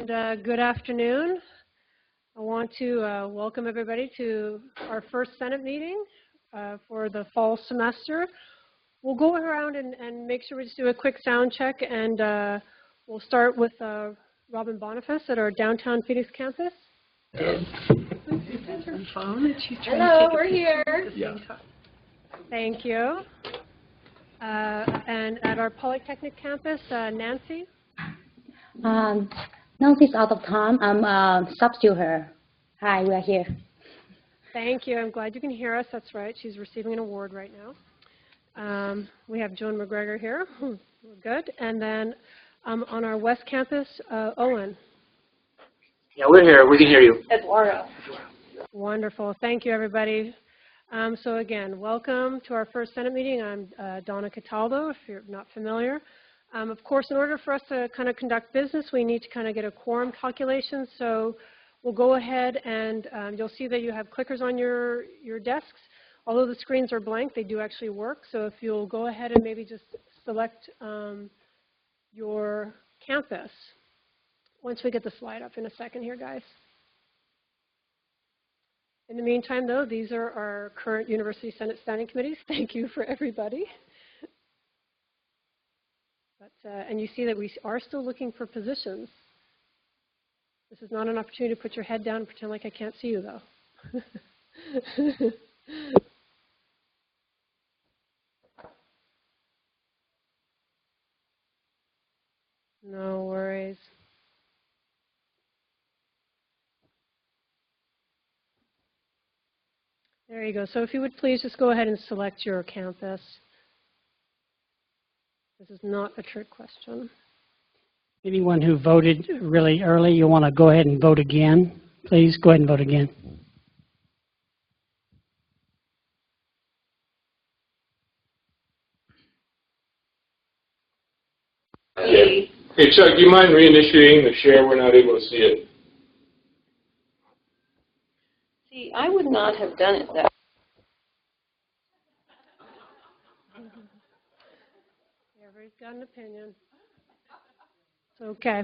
Good afternoon. I want to welcome everybody to our first Senate meeting for the fall semester. We'll go around and make sure we just do a quick sound check, and we'll start with Robin Boniface at our downtown Phoenix campus. Hello, we're here. Yeah. Thank you. And at our Polytechnic campus, Nancy. Nancy's out of town. I'm substitute her. Hi, we're here. Thank you. I'm glad you can hear us. That's right. She's receiving an award right now. We have Joan McGregor here. We're good. And then on our West campus, Owen. Yeah, we're here. We can hear you. Eduardo. Wonderful. Thank you, everybody. So again, welcome to our first Senate meeting. I'm Donna Cataldo, if you're not familiar. Of course, in order for us to kind of conduct business, we need to kind of get a quorum calculation. So we'll go ahead and you'll see that you have clickers on your desks. Although the screens are blank, they do actually work. So if you'll go ahead and maybe just select your campus. Once we get the slide up in a second here, guys. In the meantime, though, these are our current University Senate Standing Committees. Thank you for everybody. And you see that we are still looking for positions. This is not an opportunity to put your head down and pretend like I can't see you, though. No worries. There you go. So if you would please just go ahead and select your campus. This is not a trick question. Anyone who voted really early, you want to go ahead and vote again. Please go ahead and vote again. Hey, Chuck, do you mind reinitiating the share? We're not able to see it. See, I would not have done it that way. Everybody's got an opinion. It's okay.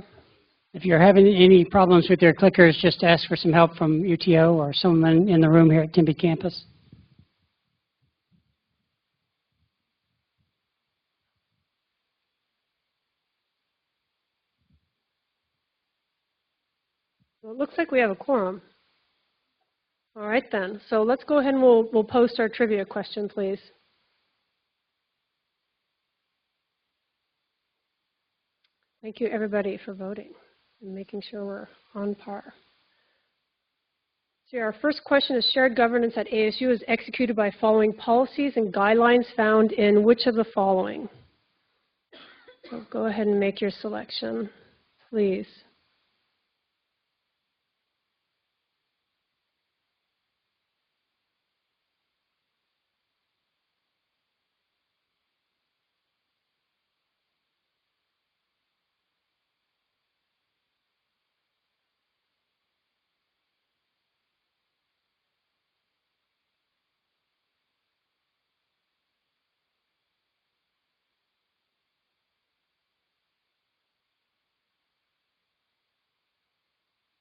If you're having any problems with your clickers, just ask for some help from UTO or someone in the room here at Tempe campus. Well, it looks like we have a quorum. All right, then. So let's go ahead and we'll post our trivia question, please. Thank you, everybody, for voting and making sure we're on par. So our first question is, shared governance at ASU is executed by following policies and guidelines found in which of the following? So go ahead and make your selection, please.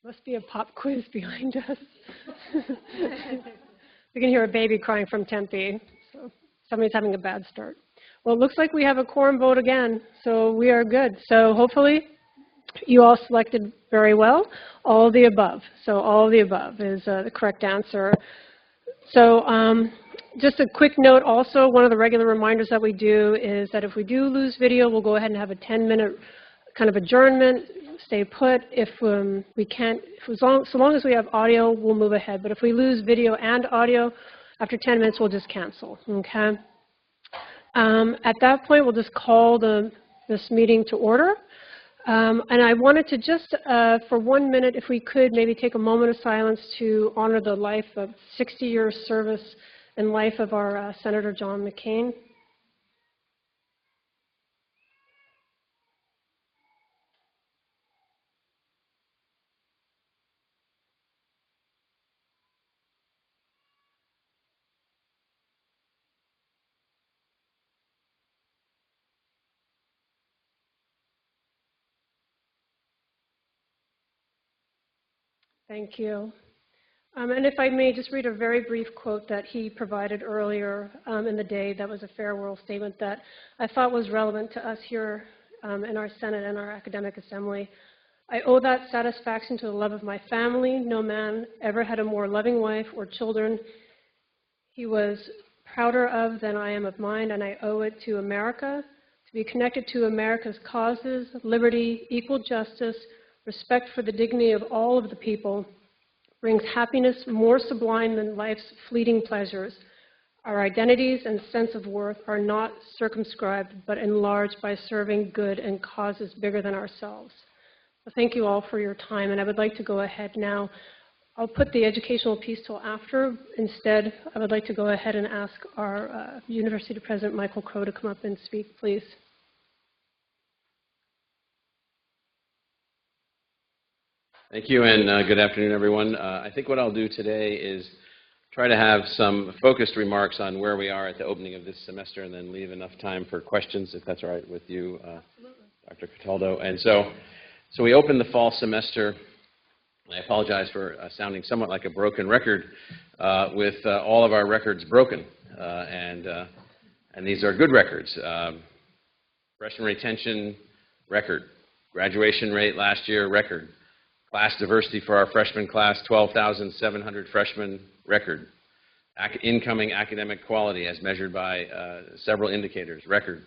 Must be a pop quiz behind us. We can hear a baby crying from Tempe, so somebody's having a bad start. Well, it looks like we have a quorum vote again, so we are good. So hopefully you all selected very well. All of the above. So all of the above is the correct answer. So just a quick note also, one of the regular reminders that we do is that if we do lose video, we'll go ahead and have a 10-minute kind of adjournment, stay put. If we can't, so long as we have audio, we'll move ahead. But if we lose video and audio, after 10 minutes, we'll just cancel, okay? At that point, we'll just call this meeting to order. And I wanted to just, for 1 minute, if we could, maybe take a moment of silence to honor the life of 60 years service and life of our Senator John McCain. Thank you. And if I may just read a very brief quote that he provided earlier in the day that was a farewell statement that I thought was relevant to us here in our Senate and our academic assembly. I owe that satisfaction to the love of my family. No man ever had a more loving wife or children he was prouder of than I am of mine, and I owe it to America to be connected to America's causes, liberty, equal justice, respect for the dignity of all of the people, brings happiness more sublime than life's fleeting pleasures. Our identities and sense of worth are not circumscribed, but enlarged by serving good and causes bigger than ourselves. So thank you all for your time, and I would like to go ahead now. I'll put the educational piece till after. Instead, I would like to go ahead and ask our University President Michael Crow to come up and speak, please. Thank you, and good afternoon, everyone. I think what I'll do today is try to have some focused remarks on where we are at the opening of this semester, and then leave enough time for questions, if that's all right with you, Dr. Cataldo. And so we opened the fall semester. I apologize for sounding somewhat like a broken record, with all of our records broken, and these are good records. Freshman retention, record. Graduation rate last year, record. Class diversity for our freshman class, 12,700 freshmen, record. Incoming academic quality as measured by several indicators, record.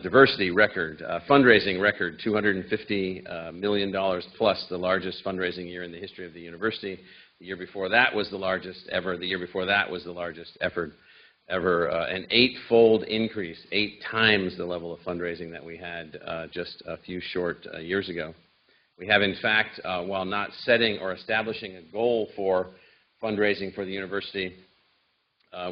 Diversity, record. Fundraising, record, $250 million plus, the largest fundraising year in the history of the university. The year before that was the largest ever. The year before that was the largest effort ever. An 8-fold increase, 8 times the level of fundraising that we had just a few short years ago. We have, in fact, while not setting or establishing a goal for fundraising for the university,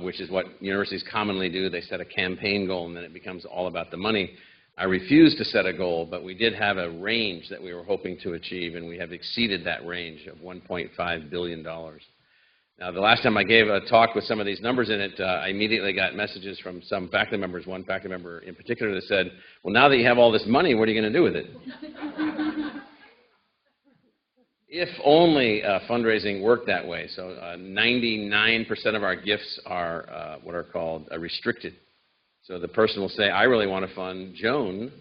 which is what universities commonly do, they set a campaign goal and then it becomes all about the money. I refused to set a goal, but we did have a range that we were hoping to achieve, and we have exceeded that range of $1.5 billion. Now, the last time I gave a talk with some of these numbers in it, I immediately got messages from some faculty members, one faculty member in particular that said, well, now that you have all this money, what are you going to do with it? If only fundraising worked that way. So 99% of our gifts are what are called restricted. So the person will say, I really want to fund Joan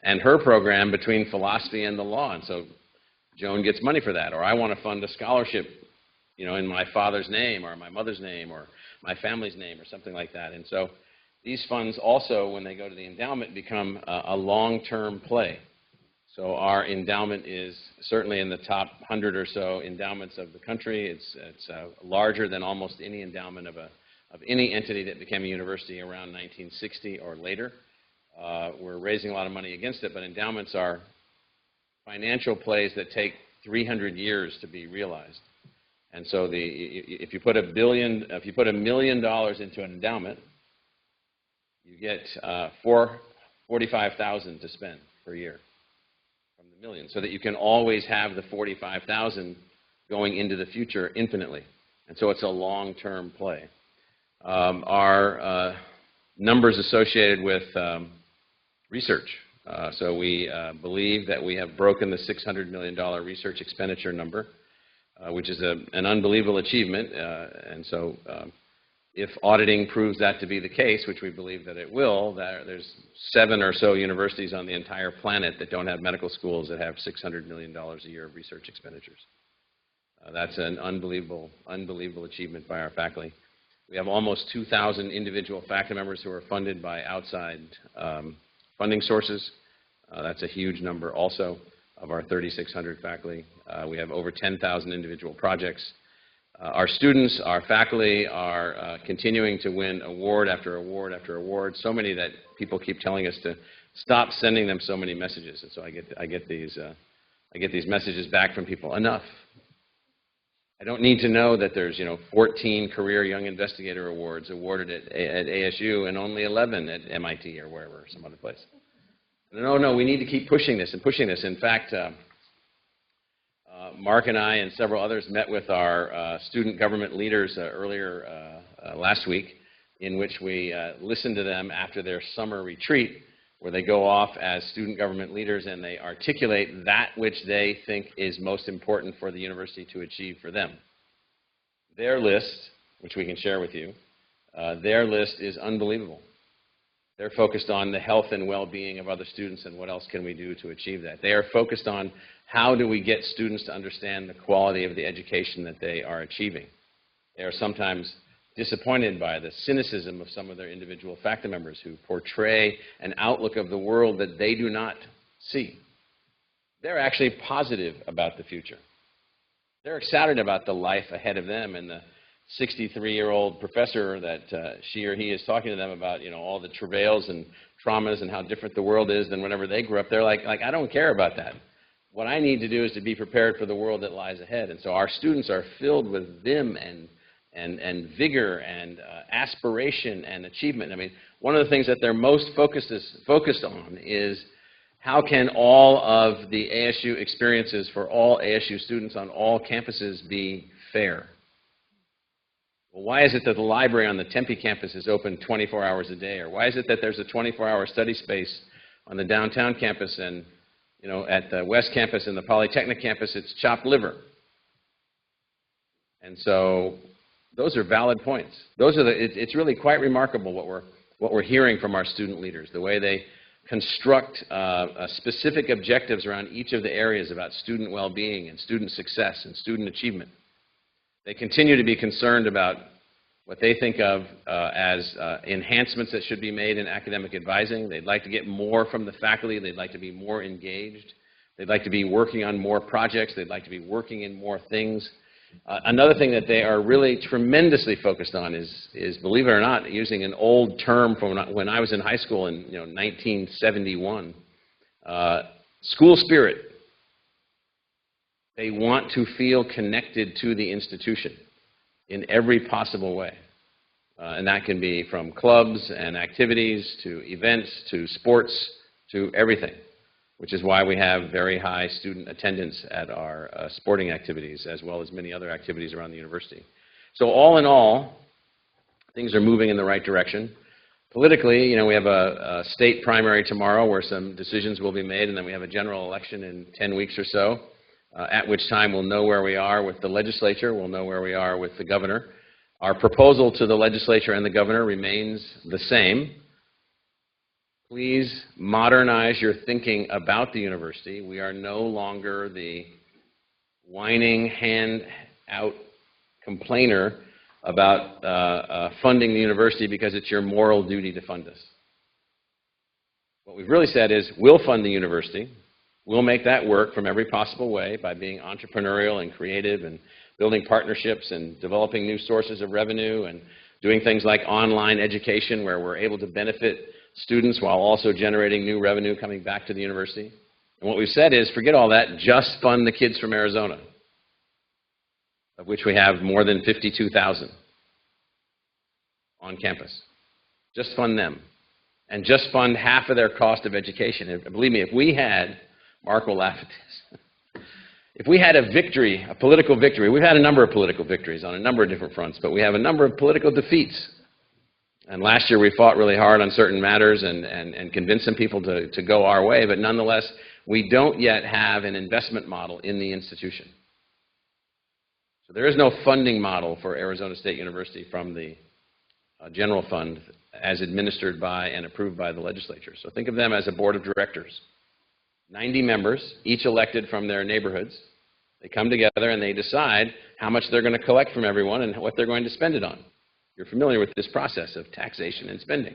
and her program between philosophy and the law. And so Joan gets money for that. Or I want to fund a scholarship, you know, in my father's name or my mother's name or my family's name or something like that. And so these funds also, when they go to the endowment, become a long-term play. So our endowment is certainly in the top 100 or so endowments of the country. It's larger than almost any endowment of any entity that became a university around 1960 or later. We're raising a lot of money against it, but endowments are financial plays that take 300 years to be realized. And so if you put $1 million into an endowment, you get $45,000 to spend per year. From the million, so that you can always have the 45,000 going into the future infinitely. And so it's a long-term play. Our numbers associated with research. So we believe that we have broken the $600 million research expenditure number, which is an unbelievable achievement. And so if auditing proves that to be the case, which we believe that it will, there's 7 or so universities on the entire planet that don't have medical schools that have $600 million a year of research expenditures. That's an unbelievable achievement by our faculty. We have almost 2,000 individual faculty members who are funded by outside funding sources. That's a huge number also of our 3,600 faculty. We have over 10,000 individual projects. Our students, our faculty are continuing to win award after award after award, so many that people keep telling us to stop sending them so many messages. And so I get these messages back from people. Enough. I don't need to know that there's 14 Career Young Investigator Awards awarded at ASU and only 11 at MIT or wherever, some other place. No, we need to keep pushing this and pushing this. In fact, Mark and I and several others met with our student government leaders earlier last week, in which we listened to them after their summer retreat, where they go off as student government leaders and they articulate that which they think is most important for the university to achieve for them. Their list, which we can share with you, their list is unbelievable. They're focused on the health and well-being of other students and what else can we do to achieve that. They are focused on how do we get students to understand the quality of the education that they are achieving. They are sometimes disappointed by the cynicism of some of their individual faculty members who portray an outlook of the world that they do not see. They're actually positive about the future. They're excited about the life ahead of them, and the 63-year-old professor that she or he is talking to them about, you know, all the travails and traumas and how different the world is than whenever they grew up. They're like, I don't care about that. What I need to do is to be prepared for the world that lies ahead. And so our students are filled with vim and vigor and aspiration and achievement. I mean, one of the things that they're most focused on is how can all of the ASU experiences for all ASU students on all campuses be fair? Well, why is it that the library on the Tempe campus is open 24 hours a day? Or why is it that there's a 24-hour study space on the downtown campus, and, you know, at the West campus and the Polytechnic campus, it's chopped liver? And so those are valid points. Those are it's really quite remarkable what we're hearing from our student leaders, the way they construct specific objectives around each of the areas about student well-being and student success and student achievement. They continue to be concerned about what they think of as enhancements that should be made in academic advising. They'd like to get more from the faculty. They'd like to be more engaged. They'd like to be working on more projects. They'd like to be working in more things. Another thing that they are really tremendously focused on is, believe it or not, using an old term from when I was in high school in 1971, school spirit. They want to feel connected to the institution in every possible way. And that can be from clubs and activities to events to sports to everything, which is why we have very high student attendance at our sporting activities as well as many other activities around the university. So all in all, things are moving in the right direction. Politically, we have a state primary tomorrow where some decisions will be made, and then we have a general election in 10 weeks or so. At which time we'll know where we are with the legislature, we'll know where we are with the governor. Our proposal to the legislature and the governor remains the same. Please modernize your thinking about the university. We are no longer the whining, hand-out complainer about funding the university because it's your moral duty to fund us. What we've really said is, we'll fund the university. We'll make that work from every possible way by being entrepreneurial and creative and building partnerships and developing new sources of revenue and doing things like online education where we're able to benefit students while also generating new revenue coming back to the university. And what we've said is, forget all that, just fund the kids from Arizona, of which we have more than 52,000 on campus. Just fund them. And just fund half of their cost of education. And believe me, if we had, Mark will laugh at this, if we had a victory, a political victory, we've had a number of political victories on a number of different fronts, but we have a number of political defeats. And last year we fought really hard on certain matters and convinced some people to go our way, but nonetheless, we don't yet have an investment model in the institution. So there is no funding model for Arizona State University from the general fund as administered by and approved by the legislature. So think of them as a board of directors. 90 members, each elected from their neighborhoods. They come together and they decide how much they're going to collect from everyone and what they're going to spend it on. You're familiar with this process of taxation and spending.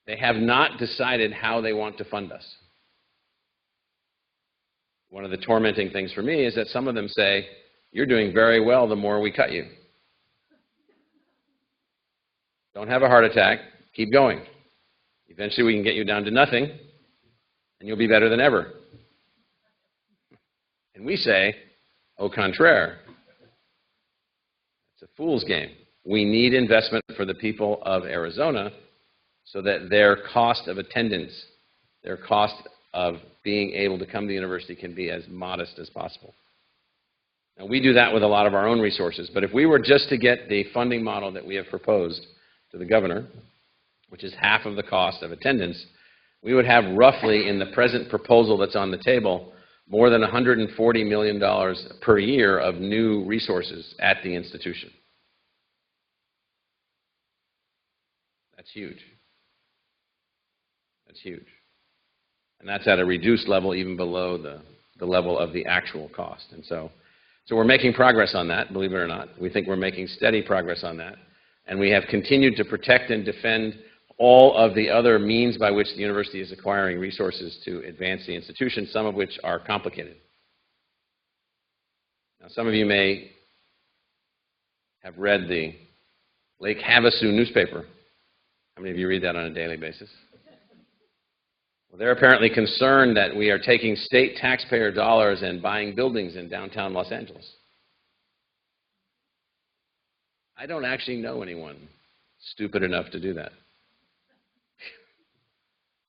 They have not decided how they want to fund us. One of the tormenting things for me is that some of them say, you're doing very well the more we cut you. Don't have a heart attack, keep going. Eventually we can get you down to nothing, and you'll be better than ever. And we say, au contraire. It's a fool's game. We need investment for the people of Arizona so that their cost of attendance, their cost of being able to come to the university can be as modest as possible. Now, we do that with a lot of our own resources, but if we were just to get the funding model that we have proposed to the governor, which is half of the cost of attendance, we would have roughly, in the present proposal that's on the table, more than $140 million per year of new resources at the institution. That's huge. That's huge. And that's at a reduced level, even below the level of the actual cost. And so we're making progress on that, believe it or not. We think we're making steady progress on that. And we have continued to protect and defend all of the other means by which the university is acquiring resources to advance the institution, some of which are complicated. Now, some of you may have read the Lake Havasu newspaper. How many of you read that on a daily basis? Well, they're apparently concerned that we are taking state taxpayer dollars and buying buildings in downtown Los Angeles. I don't actually know anyone stupid enough to do that.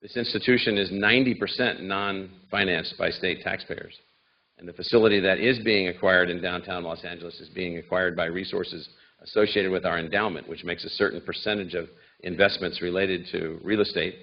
This institution is 90% non-financed by state taxpayers. And the facility that is being acquired in downtown Los Angeles is being acquired by resources associated with our endowment, which makes a certain percentage of investments related to real estate.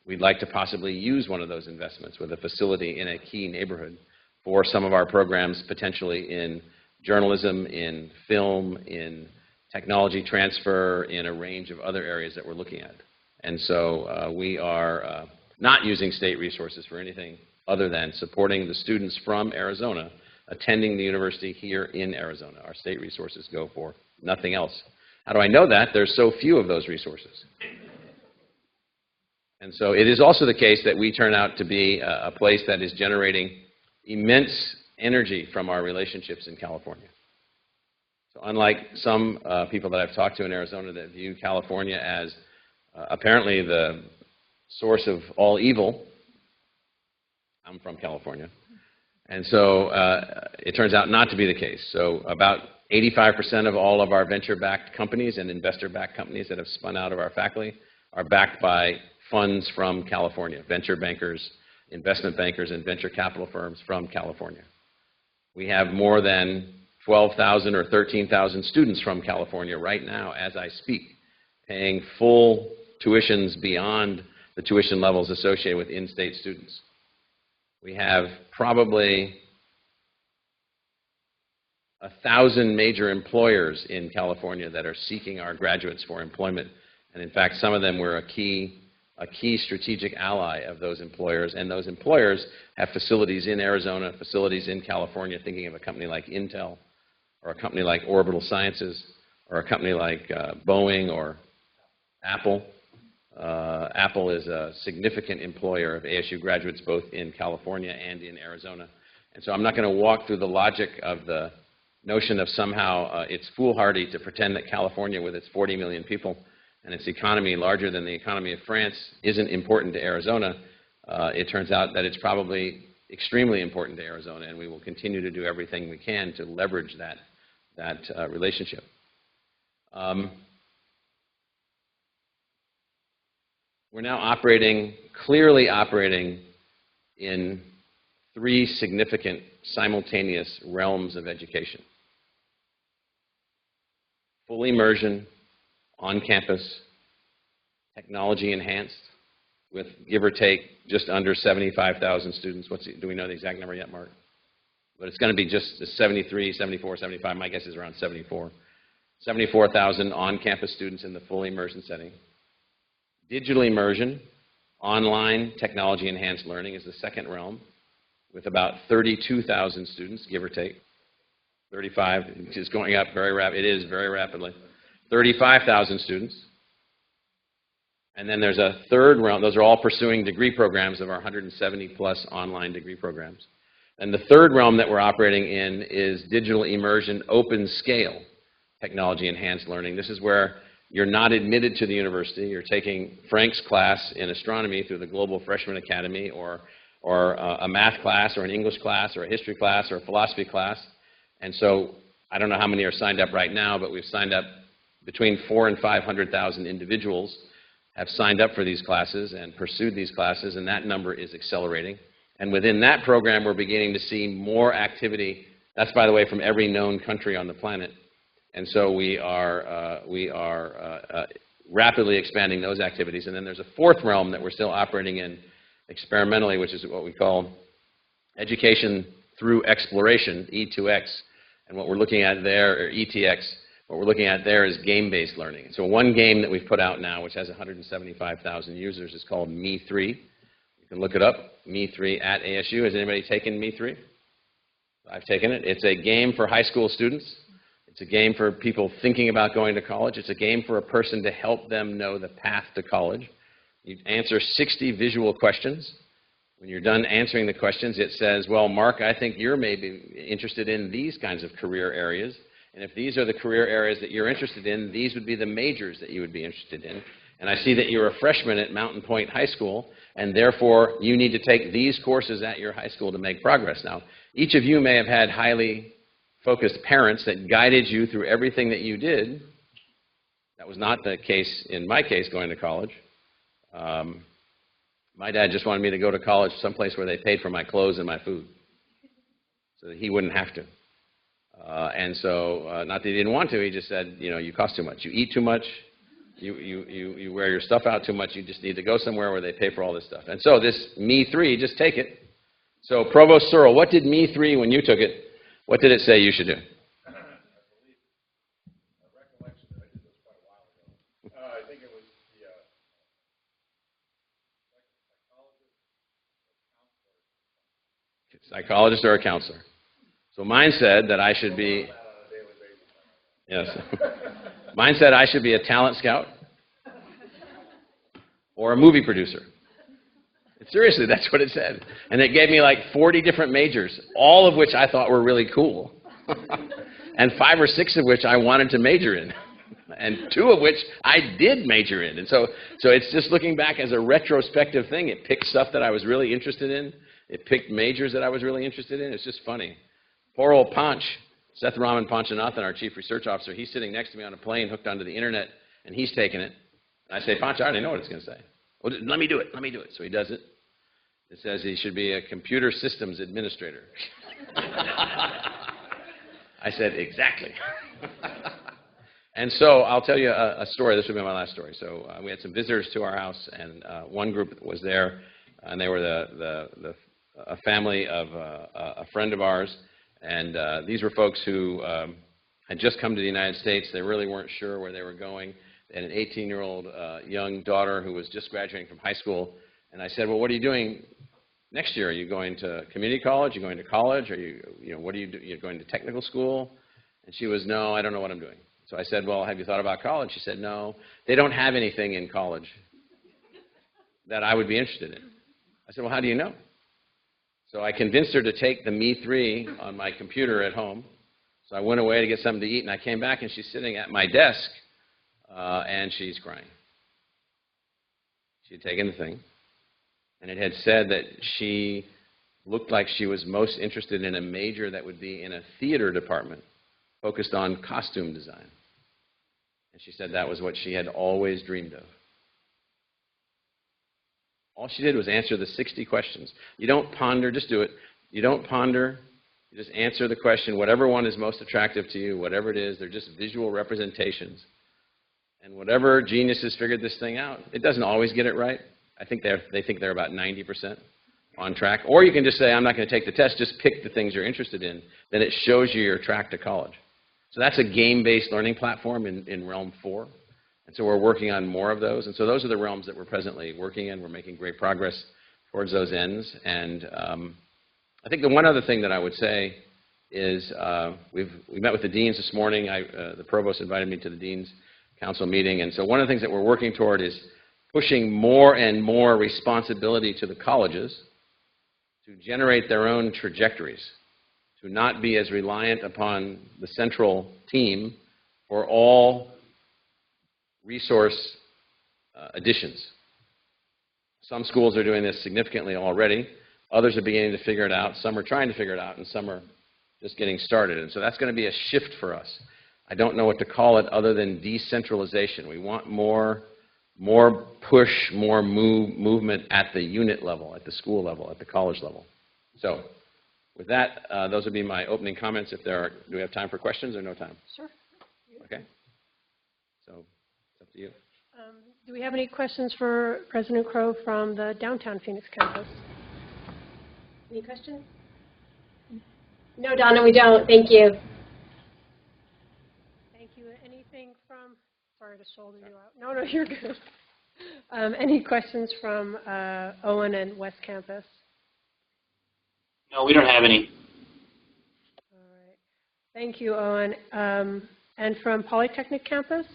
We'd like to possibly use one of those investments with a facility in a key neighborhood for some of our programs, potentially in journalism, in film, in technology transfer, in a range of other areas that we're looking at. And so we are not using state resources for anything other than supporting the students from Arizona attending the university here in Arizona. Our state resources go for nothing else. How do I know that? There's so few of those resources. And so it is also the case that we turn out to be a place that is generating immense energy from our relationships in California. So unlike some people that I've talked to in Arizona that view California as apparently the source of all evil, I'm from California. And so it turns out not to be the case. So about 85% of all of our venture-backed companies and investor-backed companies that have spun out of our faculty are backed by funds from California, venture bankers, investment bankers, and venture capital firms from California. We have more than 12,000 or 13,000 students from California right now as I speak, paying full tuitions beyond the tuition levels associated with in-state students. We have probably 1,000 major employers in California that are seeking our graduates for employment. And in fact, some of them were a key strategic ally of those employers. And those employers have facilities in Arizona, facilities in California, thinking of a company like Intel, or a company like Orbital Sciences, or a company like Boeing or Apple. Apple is a significant employer of ASU graduates both in California and in Arizona. And so I'm not going to walk through the logic of the notion of somehow it's foolhardy to pretend that California, with its 40 million people and its economy larger than the economy of France, isn't important to Arizona. It turns out that it's probably extremely important to Arizona, and we will continue to do everything we can to leverage that relationship. We're now clearly operating in 3 significant simultaneous realms of education. Full immersion, on campus, technology enhanced, with give or take just under 75,000 students. Do we know the exact number yet, Mark? But it's going to be just 73, 74, 75. My guess is around 74. 74,000 on-campus students in the full immersion setting. Digital immersion, online technology-enhanced learning is the second realm, with about 32,000 students, give or take. 35, it's going up very rapidly. It is very rapidly. 35,000 students. And then there's a third realm. Those are all pursuing degree programs of our 170-plus online degree programs. And the third realm that we're operating in is digital immersion, open scale technology-enhanced learning. This is where you're not admitted to the university. You're taking Frank's class in astronomy through the Global Freshman Academy, or a math class, or an English class, or a history class, or a philosophy class. And so I don't know how many are signed up right now, but we've signed up between 400,000 and 500,000 individuals have signed up for these classes and pursued these classes, and that number is accelerating. And within that program, we're beginning to see more activity. That's, by the way, from every known country on the planet. And so we are rapidly expanding those activities. And then there's a fourth realm that we're still operating in experimentally, which is what we call education through exploration, E2X. And what we're looking at there, or ETX, what we're looking at there is game-based learning. So one game that we've put out now, which has 175,000 users, is called Me3. You can look it up, Me3 at ASU. Has anybody taken Me3? I've taken it. It's a game for high school students. It's a game for people thinking about going to college. It's a game for a person to help them know the path to college. You answer 60 visual questions. When you're done answering the questions, it says, well, Mark, I think you're maybe interested in these kinds of career areas. And if these are the career areas that you're interested in, these would be the majors that you would be interested in. And I see that you're a freshman at Mountain Point High School, and therefore you need to take these courses at your high school to make progress. Now, each of you may have had highly focused parents that guided you through everything that you did. That was not the case in my case going to college. My dad just wanted me to go to college someplace where they paid for my clothes and my food so that he wouldn't have to. And so, not that he didn't want to, he just said, you know, you cost too much. You eat too much. You wear your stuff out too much. You just need to go somewhere where they pay for all this stuff. And so this Me3, just take it. So Provost Searle, what did Me3, when you took it, what did it say you should do? Psychologist or a counselor. So mine said that I should be, yes, mine said I should be a talent scout or a movie producer. Seriously, that's what it said. And it gave me like 40 different majors, all of which I thought were really cool, and 5 or 6 of which I wanted to major in, and 2 of which I did major in. And so it's just looking back as a retrospective thing. It picked stuff that I was really interested in. It picked majors that I was really interested in. It's just funny. Poor old Panch, Seth Raman Panchanathan, our chief research officer, he's sitting next to me on a plane hooked onto the internet, and he's taking it. And I say, Panch, I already know what it's going to say. Well, let me do it. Let me do it. So he does it. It says he should be a computer systems administrator. I said, exactly. And so I'll tell you a story. This will be my last story. So we had some visitors to our house, and one group was there, and they were a family of a friend of ours. And these were folks who had just come to the United States. They really weren't sure where they were going. They had an 18-year-old young daughter who was just graduating from high school. And I said, well, what are you doing next year? Are you going to community college? Are you going to college? Are you what are you doing? You're going to technical school? And she was, no, I don't know what I'm doing. So I said, well, have you thought about college? She said, no, they don't have anything in college that I would be interested in. I said, well, how do you know? So I convinced her to take the Me3 on my computer at home. So I went away to get something to eat, and I came back, and she's sitting at my desk, and she's crying. She had taken the thing, and it had said that she looked like she was most interested in a major that would be in a theater department focused on costume design. And she said that was what she had always dreamed of. All she did was answer the 60 questions. You don't ponder, just do it. You don't ponder, you just answer the question, whatever one is most attractive to you, whatever it is, they're just visual representations. And whatever geniuses figured this thing out, it doesn't always get it right. I think they think they're about 90% on track. Or you can just say, I'm not going to take the test, just pick the things you're interested in. Then it shows you your track to college. So that's a game-based learning platform in Realm 4. And so we're working on more of those. And so those are the realms that we're presently working in. We're making great progress towards those ends. And I think the one other thing that I would say is we met with the deans this morning. The provost invited me to the deans council meeting. And so one of the things that we're working toward is pushing more and more responsibility to the colleges to generate their own trajectories, to not be as reliant upon the central team for all resource additions. Some schools are doing this significantly already. Others are beginning to figure it out. Some are trying to figure it out, and some are just getting started. And so that's going to be a shift for us. I don't know what to call it other than decentralization. We want more push, more movement at the unit level, at the school level, at the college level. So with that, those would be my opening comments. Do we have time for questions or no time? Sure. Okay. So it's up to you. Do we have any questions for President Crow from the downtown Phoenix campus? Any questions? No, Donna, we don't. Thank you. Thank you. Anything from, sorry to shoulder you out. No, no, you're good. Any questions from Owen and West Campus? No, we don't have any. All right. Thank you, Owen. And from Polytechnic Campus?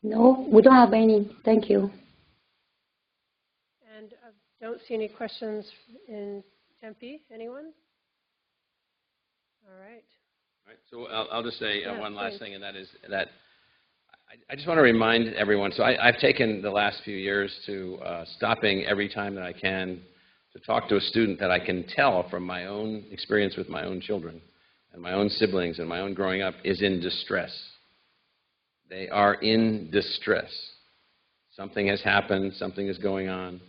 No, we don't have any. Thank you. And don't see any questions in Tempe. Anyone? All right. All right, so I'll just say one last please. thing, and that is that I just want to remind everyone, so I've taken the last few years to stopping every time that I can to talk to a student that I can tell from my own experience with my own children and my own siblings and my own growing up is in distress. They are in distress. Something has happened, something is going on.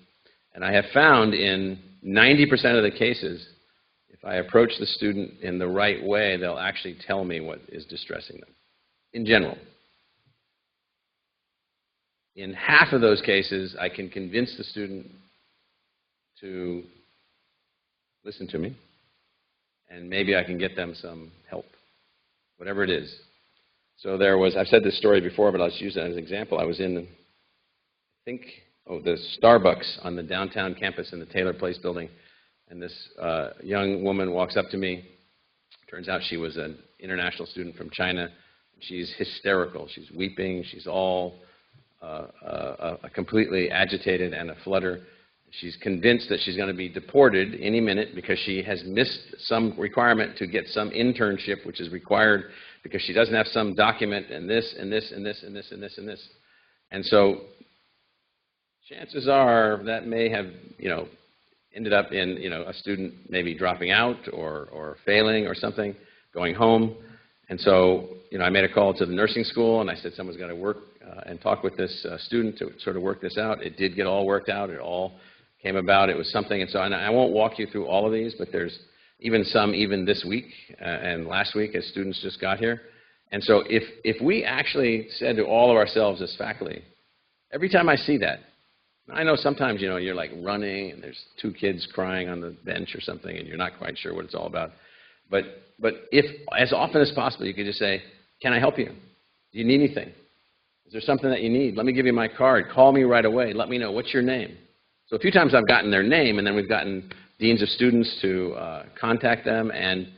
And I have found in 90% of the cases, if I approach the student in the right way, they'll actually tell me what is distressing them, in general. In half of those cases, I can convince the student to listen to me, and maybe I can get them some help, whatever it is. So there was, I've said this story before, but I'll just use it as an example. I was in, I think, the Starbucks on the downtown campus in the Taylor Place building, and this young woman walks up to me. Turns out she was an international student from China. She's hysterical. She's weeping. She's all completely agitated and a flutter. She's convinced that she's going to be deported any minute because she has missed some requirement to get some internship, which is required because she doesn't have some document and this and this and this and this and this and this. And so chances are that may have, ended up in, a student maybe dropping out or failing or something, going home. And so, I made a call to the nursing school and I said someone's got to work and talk with this student to sort of work this out. It did get all worked out. It all came about. It was something. And so and I won't walk you through all of these, but there's even some even this week and last week as students just got here. And so if we actually said to all of ourselves as faculty, every time I see that, I know sometimes, you're like running and there's two kids crying on the bench or something and you're not quite sure what it's all about. But if, as often as possible, you could just say, can I help you? Do you need anything? Is there something that you need? Let me give you my card. Call me right away. Let me know. What's your name? So a few times I've gotten their name, and then we've gotten deans of students to contact them. And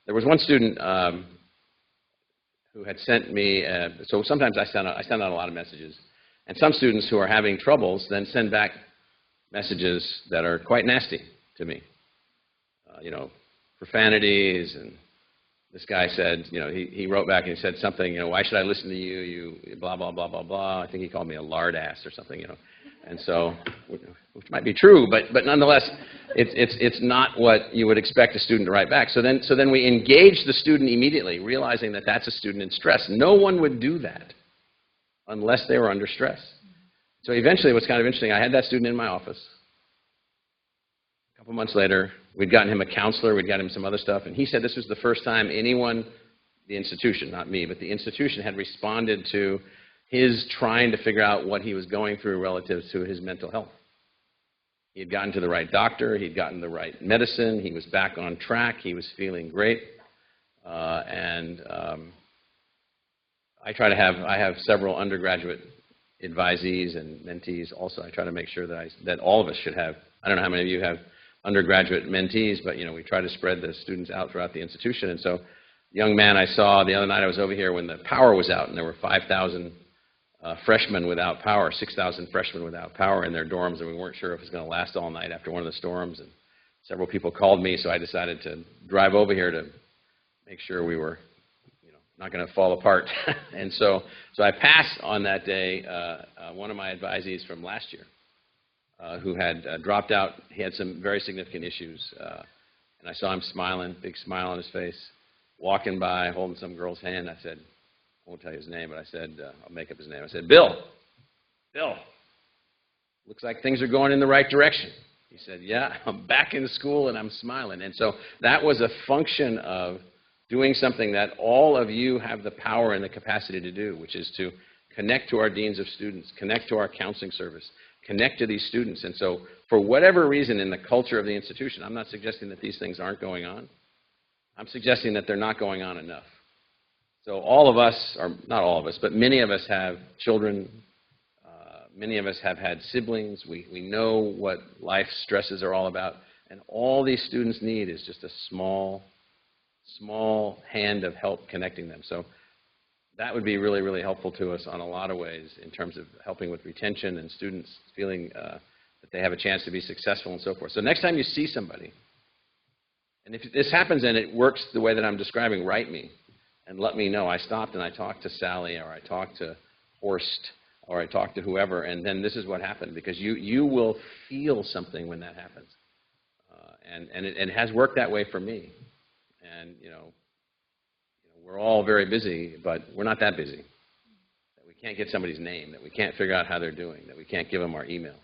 there was one student who had sent me, so sometimes I send out a lot of messages. And some students who are having troubles then send back messages that are quite nasty to me. Profanities, and this guy said, he wrote back and he said something, why should I listen to you, you blah, blah, blah, blah, blah. I think he called me a lard ass or something, And so, which might be true, but nonetheless, it's not what you would expect a student to write back. So then we engage the student immediately, realizing that that's a student in stress. No one would do that unless they were under stress. So eventually, what's kind of interesting, I had that student in my office. A couple months later, we'd gotten him a counselor, we'd gotten him some other stuff, and he said this was the first time anyone, the institution, not me, but the institution had responded to his trying to figure out what he was going through relative to his mental health. He had gotten to the right doctor, he'd gotten the right medicine, he was back on track, he was feeling great, I have several undergraduate advisees and mentees also. I try to make sure that all of us should have, I don't know how many of you have undergraduate mentees, but we try to spread the students out throughout the institution. And so, young man I saw the other night, I was over here when the power was out, and there were 5,000 freshmen without power, 6,000 freshmen without power in their dorms, and we weren't sure if it was going to last all night after one of the storms. And several people called me, so I decided to drive over here to make sure we were, not going to fall apart. And so I passed on that day one of my advisees from last year, who had dropped out. He had some very significant issues, and I saw him smiling, big smile on his face, walking by, holding some girl's hand. I said, I won't tell you his name, but I said, I'll make up his name. I said, Bill, looks like things are going in the right direction. He said, yeah, I'm back in school and I'm smiling. And so that was a function of doing something that all of you have the power and the capacity to do, which is to connect to our deans of students, connect to our counseling service, connect to these students. And so for whatever reason in the culture of the institution, I'm not suggesting that these things aren't going on. I'm suggesting that they're not going on enough. So all of us, or not all of us, but many of us have children. Many of us have had siblings. We know what life stresses are all about. And all these students need is just a small hand of help connecting them. So that would be really, really helpful to us on a lot of ways in terms of helping with retention and students feeling that they have a chance to be successful and so forth. So next time you see somebody, and if this happens and it works the way that I'm describing, write me and let me know. I stopped and I talked to Sally, or I talked to Horst, or I talked to whoever, and then this is what happened, because you will feel something when that happens. And it has worked that way for me. And, we're all very busy, but we're not that busy. That we can't get somebody's name, that we can't figure out how they're doing, that we can't give them our email.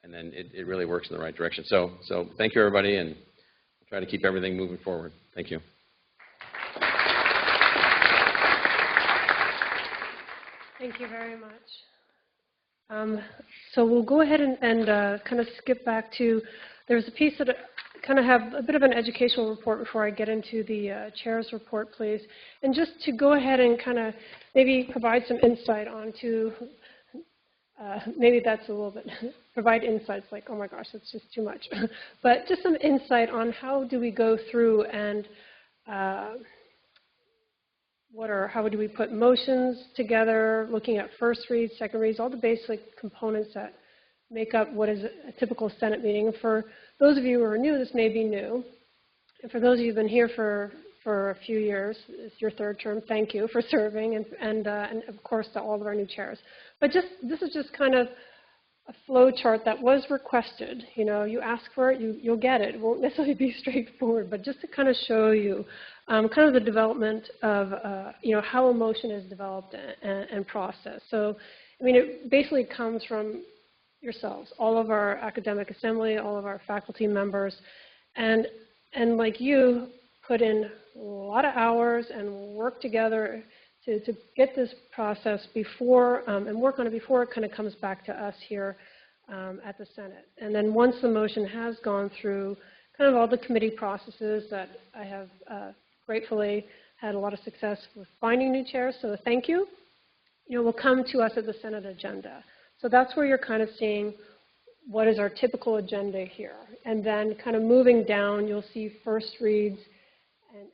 And then it really works in the right direction. So thank you, everybody, and we'll try to keep everything moving forward. Thank you. Thank you very much. So we'll go ahead and kind of skip back to, there's a piece that kind of have a bit of an educational report before I get into the chair's report, please. And just to go ahead and kind of maybe provide some insight onto, maybe that's a little bit, provide insights like, oh my gosh, that's just too much. But just some insight on how do we go through and how do we put motions together, looking at first reads, second reads, all the basic components that make up what is a typical Senate meeting. And for those of you who are new, this may be new. And for those of you who have been here for a few years, it's your third term, thank you for serving, and of course to all of our new chairs. But this is just kind of a flow chart that was requested. You ask for it, you'll get it. It won't necessarily be straightforward, but just to kind of show you kind of the development of how a motion is developed and processed. So, it basically comes from yourselves, all of our academic assembly, all of our faculty members, and like you, put in a lot of hours and work together to get this process before, and work on it before it kind of comes back to us here at the Senate. And then once the motion has gone through kind of all the committee processes that I have gratefully had a lot of success with finding new chairs, so thank you, will come to us at the Senate agenda. So that's where you're kind of seeing what is our typical agenda here. And then kind of moving down, you'll see first reads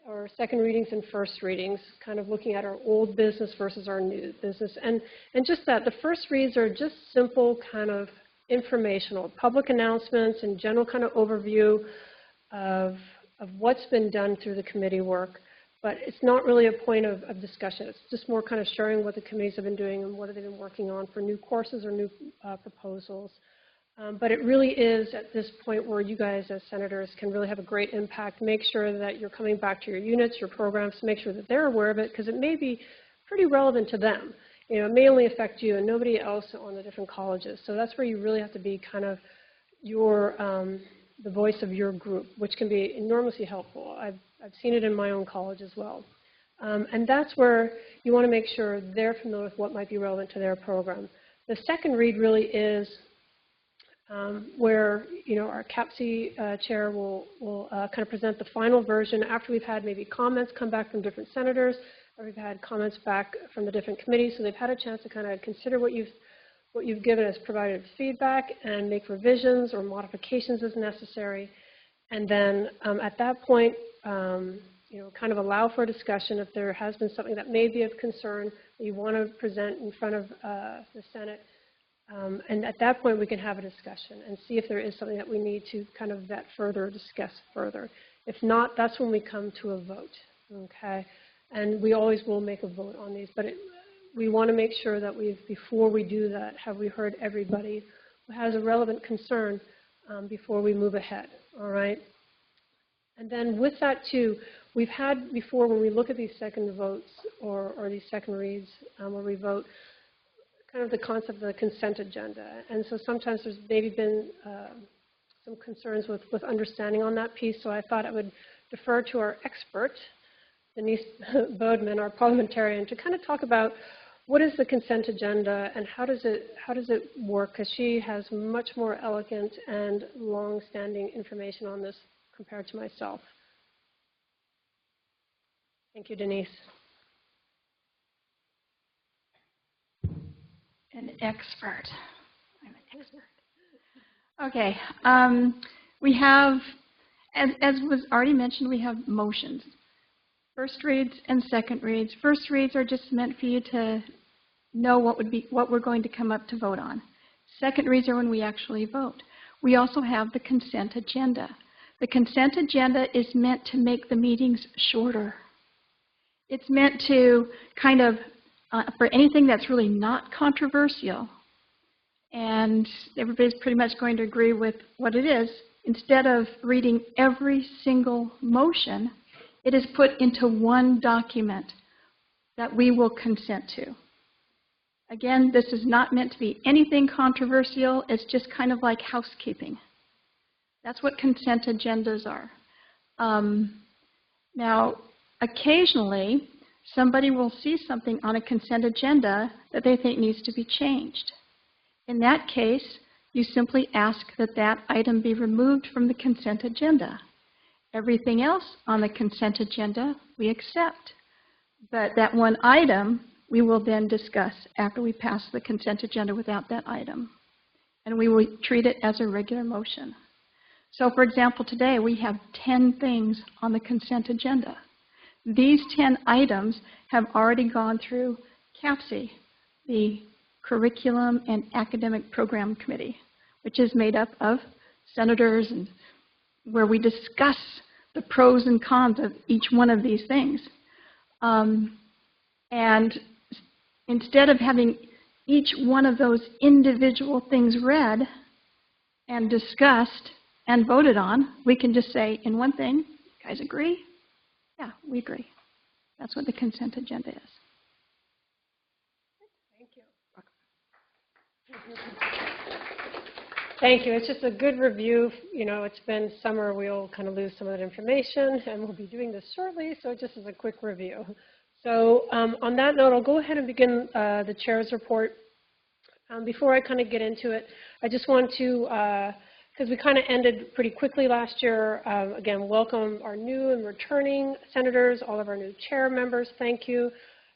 or second readings and first readings, kind of looking at our old business versus our new business. And just that, the first reads are just simple kind of informational, public announcements and general kind of overview of what's been done through the committee work. But it's not really a point of discussion. It's just more kind of sharing what the committees have been doing and what have they been working on for new courses or new proposals. But it really is at this point where you guys as senators can really have a great impact. Make sure that you're coming back to your units, your programs, to make sure that they're aware of it, because it may be pretty relevant to them. It may only affect you and nobody else on the different colleges. So that's where you really have to be kind of the voice of your group, which can be enormously helpful. I've seen it in my own college as well. And that's where you want to make sure they're familiar with what might be relevant to their program. The second read really is where our CAPC chair will kind of present the final version after we've had maybe comments come back from different senators, or we've had comments back from the different committees, so they've had a chance to kind of consider what you've given us, provided feedback, and make revisions or modifications as necessary. And then at that point, kind of allow for a discussion if there has been something that may be of concern that you want to present in front of the Senate. And at that point, we can have a discussion and see if there is something that we need to kind of vet further, discuss further. If not, that's when we come to a vote, okay? And we always will make a vote on these, but we want to make sure that before we do that, have we heard everybody who has a relevant concern before we move ahead, all right? And then with that too, we've had before when we look at these second votes or these second reads where we vote, kind of the concept of the consent agenda. And so sometimes there's maybe been some concerns with understanding on that piece, so I thought I would defer to our expert, Denise Bodeman, our parliamentarian, to kind of talk about what is the consent agenda and how does it work? Because she has much more elegant and long-standing information on this compared to myself. Thank you, Denise. An expert. I'm an expert. Okay. We have, as was already mentioned, we have motions. First reads and second reads. First reads are just meant for you to know what we're going to come up to vote on. Second reads are when we actually vote. We also have the consent agenda. The consent agenda is meant to make the meetings shorter. It's meant to kind of, for anything that's really not controversial, and everybody's pretty much going to agree with what it is, instead of reading every single motion, it is put into one document that we will consent to. Again, this is not meant to be anything controversial. It's just kind of like housekeeping. That's what consent agendas are. Now, occasionally, somebody will see something on a consent agenda that they think needs to be changed. In that case, you simply ask that that item be removed from the consent agenda. Everything else on the consent agenda, we accept. But that one item, we will then discuss after we pass the consent agenda without that item. And we will treat it as a regular motion. So, for example, today we have 10 things on the consent agenda. These 10 items have already gone through CAPC, the Curriculum and Academic Program Committee, which is made up of senators, and where we discuss the pros and cons of each one of these things. And instead of having each one of those individual things read and discussed and voted on, we can just say in one thing, you guys agree? Yeah, we agree. That's what the consent agenda is. Thank you. Thank you. It's just a good review. You know, it's been summer. We'll kind of lose some of that information, and we'll be doing this shortly, so just as a quick review. So on that note, I'll go ahead and begin the chair's report. Before I kind of get into it, I just want to, because we kind of ended pretty quickly last year, again, welcome our new and returning senators, all of our new chair members, thank you.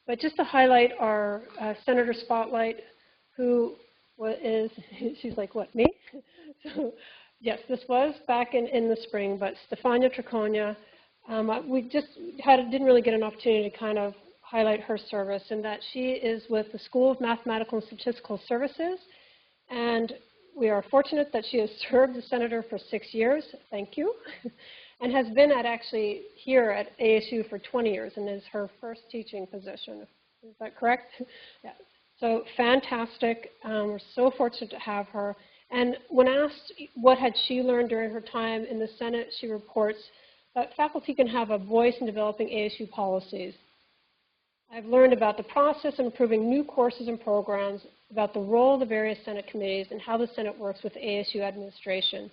But just to highlight our Senator Spotlight, who is, she's like, what, me? So, yes, this was back in the spring, but Stefania Triconia, we just didn't really get an opportunity to kind of highlight her service, in that she is with the School of Mathematical and Statistical Services, and we are fortunate that she has served as senator for 6 years, thank you, and has been actually here at ASU for 20 years, and is her first teaching position. Is that correct? Yeah. So fantastic. We're so fortunate to have her. And when asked what had she learned during her time in the Senate, she reports that faculty can have a voice in developing ASU policies. I've learned about the process of improving new courses and programs, about the role of the various Senate committees, and how the Senate works with ASU administration.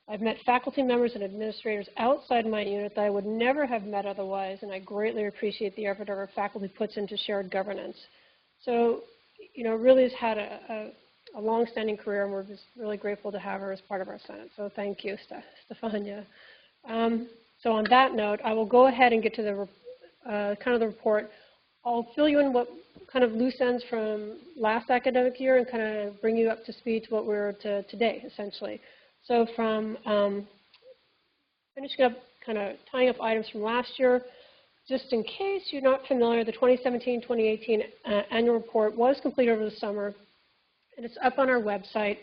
I've met faculty members and administrators outside my unit that I would never have met otherwise, and I greatly appreciate the effort our faculty puts into shared governance. So, you know, really has had a long-standing career, and we're just really grateful to have her as part of our Senate. So thank you, Stefania. So on that note, I will go ahead and get to the kind of the report. I'll fill you in what kind of loose ends from last academic year and kind of bring you up to speed to what we're to today, essentially. So from finishing up, kind of tying up items from last year, just in case you're not familiar, the 2017-2018 annual report was completed over the summer, and it's up on our website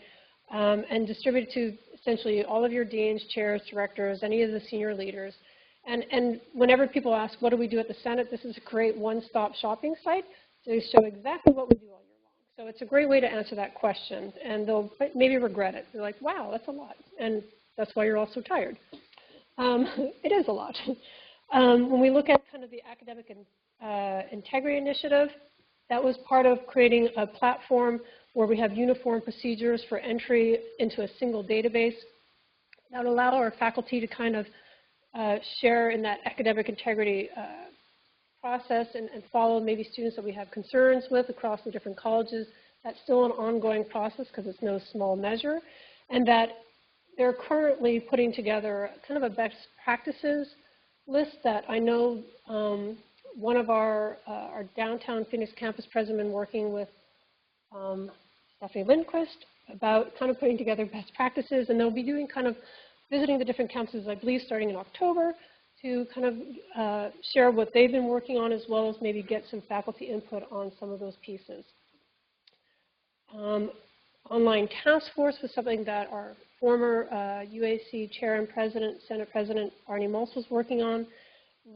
and distributed to essentially all of your deans, chairs, directors, any of the senior leaders. And whenever people ask, what do we do at the Senate, this is a great one-stop shopping site to show exactly what we do all year long. So it's a great way to answer that question, and they'll maybe regret it. They're like, wow, that's a lot, and that's why you're all so tired. It is a lot. When we look at kind of the academic integrity initiative, that was part of creating a platform where we have uniform procedures for entry into a single database that would allow our faculty to kind of share in that academic integrity process and follow maybe students that we have concerns with across the different colleges. That's still an ongoing process because it's no small measure, and that they're currently putting together kind of a best practices list that I know one of our downtown Phoenix campus president been working with Stephanie Lindquist about kind of putting together best practices, and they'll be doing kind of visiting the different campuses, I believe, starting in October to kind of share what they've been working on, as well as maybe get some faculty input on some of those pieces. Online task force was something that our former UAC chair and president, Senate President Arnie Mulse was working on.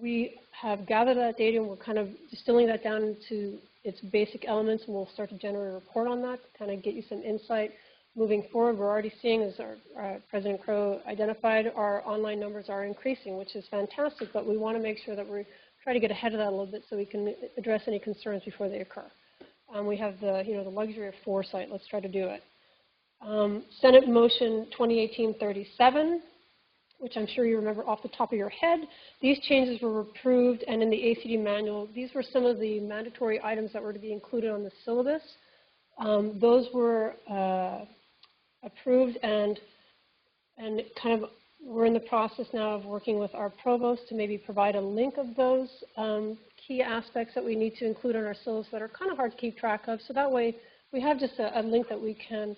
We have gathered that data and we're kind of distilling that down into its basic elements, and we'll start to generate a report on that to kind of get you some insight moving forward. We're already seeing, as our President Crow identified, our online numbers are increasing, which is fantastic, but we want to make sure that we try to get ahead of that a little bit so we can address any concerns before they occur. We have the luxury of foresight. Let's try to do it. Senate Motion 2018-37, which I'm sure you remember off the top of your head. These changes were approved, and in the ACD manual, these were some of the mandatory items that were to be included on the syllabus. Those were approved, and kind of we're in the process now of working with our provost to maybe provide a link of those key aspects that we need to include on our syllabus that are kind of hard to keep track of. So that way, we have just a link that we can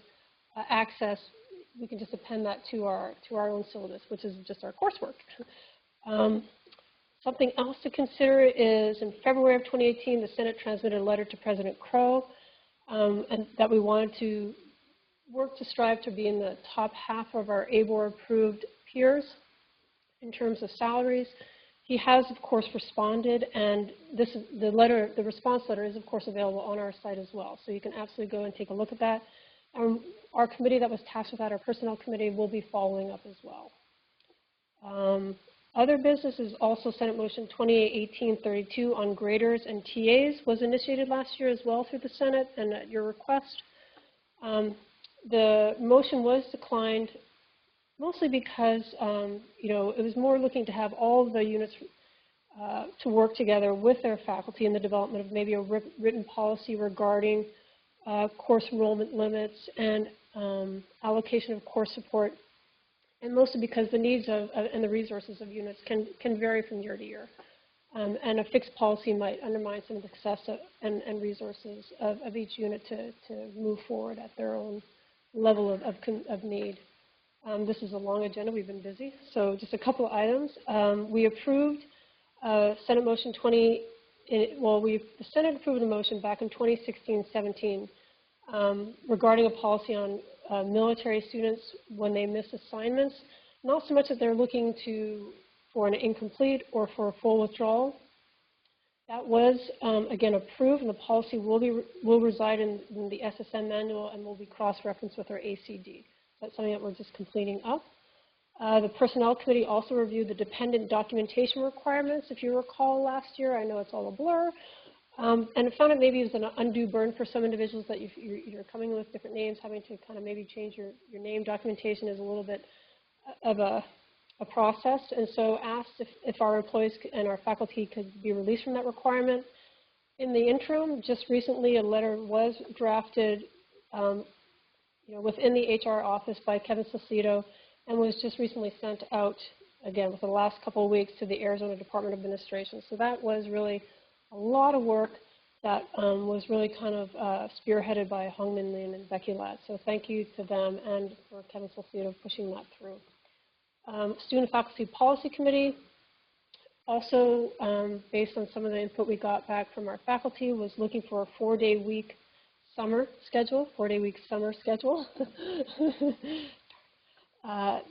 access. We can just append that to our own syllabus, which is just our coursework. Something else to consider is in February of 2018, the Senate transmitted a letter to President Crow, and that we wanted to work to strive to be in the top half of our ABOR-approved peers in terms of salaries. He has, of course, responded, and the response letter is, of course, available on our site as well. So you can absolutely go and take a look at that. Our committee that was tasked with that, our personnel committee, will be following up as well. Other business is also Senate Motion 2018-32 on graders and TAs was initiated last year as well through the Senate and at your request. The motion was declined mostly because it was more looking to have all of the units to work together with their faculty in the development of maybe a written policy regarding course enrollment limits and allocation of course support, and mostly because the needs and the resources of units can vary from year to year. And a fixed policy might undermine some of the success and resources of each unit to move forward at their own level of need. This is a long agenda. We've been busy. So just a couple of items. We approved Senate Motion 20, the Senate approved the motion back in 2016-17 regarding a policy on military students when they miss assignments. Not so much that they're looking for an incomplete or for a full withdrawal. That was, again, approved, and the policy will reside in the SSM manual and will be cross-referenced with our ACD. That's something that we're just completing up. The Personnel Committee also reviewed the dependent documentation requirements. If you recall last year, I know it's all a blur, and it found it maybe was an undue burden for some individuals that you're coming with different names, having to kind of maybe change your name. Documentation is a little bit of a process, and so asked if our employees and our faculty could be released from that requirement. In the interim, just recently a letter was drafted within the HR office by Kevin Salcido and was just recently sent out, again, within the last couple of weeks to the Arizona Department of Administration. So that was really a lot of work that was really kind of spearheaded by Hong Min Lin and Becky Ladd. So thank you to them and for Kevin Salcido pushing that through. Student Faculty Policy Committee, also based on some of the input we got back from our faculty, was looking for a 4-day-week summer schedule,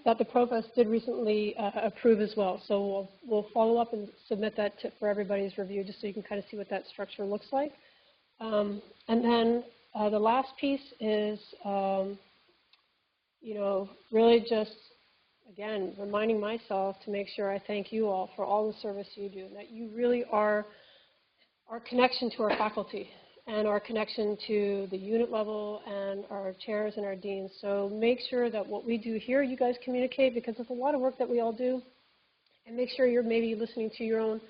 that the provost did recently approve as well. So we'll follow up and submit that for everybody's review, just so you can kind of see what that structure looks like. And then the last piece is, really just, again, reminding myself to make sure I thank you all for all the service you do, and that you really are our connection to our faculty and our connection to the unit level and our chairs and our deans. So make sure that what we do here, you guys communicate, because it's a lot of work that we all do, and make sure you're maybe listening to your own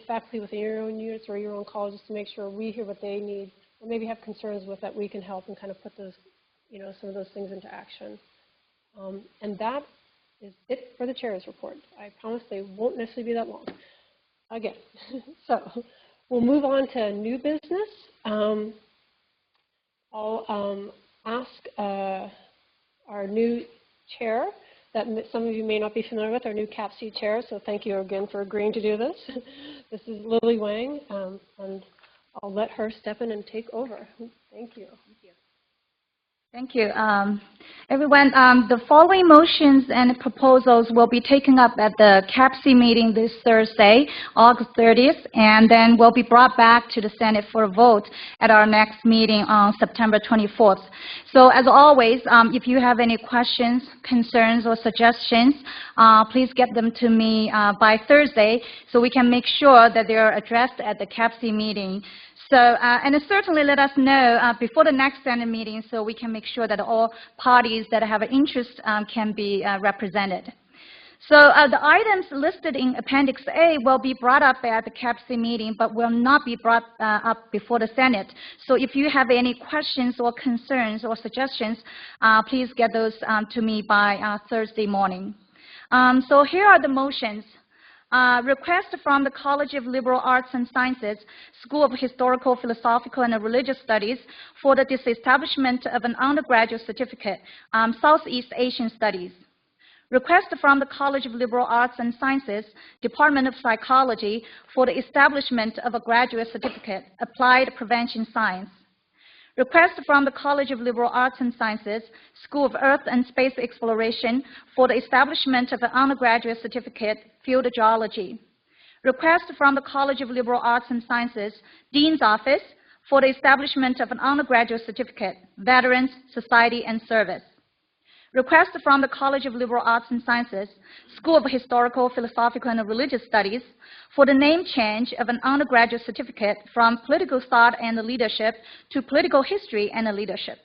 faculty within your own units or your own colleges to make sure we hear what they need, or maybe have concerns with that we can help and kind of put those, some of those things into action. And that is it for the chair's report. I promise they won't necessarily be that long. Again, so we'll move on to new business. I'll ask our new chair, that some of you may not be familiar with, our new CAPC chair, so thank you again for agreeing to do this. This is Lily Wang, and I'll let her step in and take over. Thank you. Thank you. Everyone, the following motions and proposals will be taken up at the CAPC meeting this Thursday, August 30th, and then will be brought back to the Senate for a vote at our next meeting on September 24th. So as always, if you have any questions, concerns, or suggestions, please get them to me by Thursday so we can make sure that they are addressed at the CAPC meeting. So, and certainly let us know before the next Senate meeting so we can make sure that all parties that have an interest can be represented. So the items listed in Appendix A will be brought up at the CAPC meeting, but will not be brought up before the Senate. So if you have any questions or concerns or suggestions, please get those to me by Thursday morning. So here are the motions. Request from the College of Liberal Arts and Sciences, School of Historical, Philosophical, and Religious Studies for the disestablishment of an undergraduate certificate, Southeast Asian Studies. Request from the College of Liberal Arts and Sciences, Department of Psychology for the establishment of a graduate certificate, Applied Prevention Science. Request from the College of Liberal Arts and Sciences, School of Earth and Space Exploration for the establishment of an undergraduate certificate, Field Geology. Request from the College of Liberal Arts and Sciences, Dean's Office for the establishment of an undergraduate certificate, Veterans, Society, and Service. Request from the College of Liberal Arts and Sciences, School of Historical, Philosophical, and Religious Studies for the name change of an undergraduate certificate from Political Thought and Leadership to Political History and Leadership.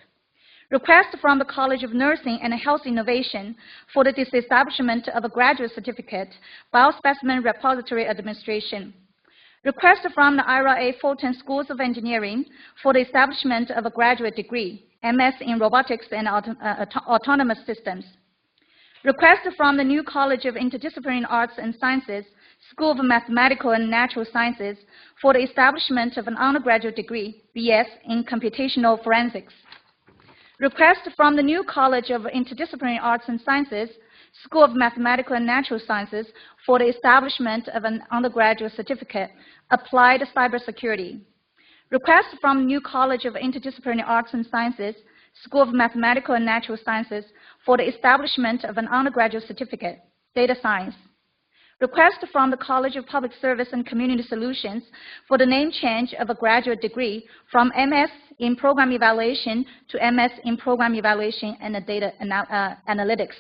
Request from the College of Nursing and Health Innovation for the disestablishment of a graduate certificate, Biospecimen Repository Administration. Request from the Ira A. Fulton Schools of Engineering for the establishment of a graduate degree, MS in Robotics and Autonomous Systems. Request from the new College of Interdisciplinary Arts and Sciences, School of Mathematical and Natural Sciences for the establishment of an undergraduate degree, BS in Computational Forensics. Request from the new College of Interdisciplinary Arts and Sciences, School of Mathematical and Natural Sciences for the establishment of an undergraduate certificate, Applied Cybersecurity. Request from New College of Interdisciplinary Arts and Sciences, School of Mathematical and Natural Sciences for the establishment of an undergraduate certificate, Data Science. Request from the College of Public Service and Community Solutions for the name change of a graduate degree from MS in Program Evaluation to MS in Program Evaluation and Data Analytics.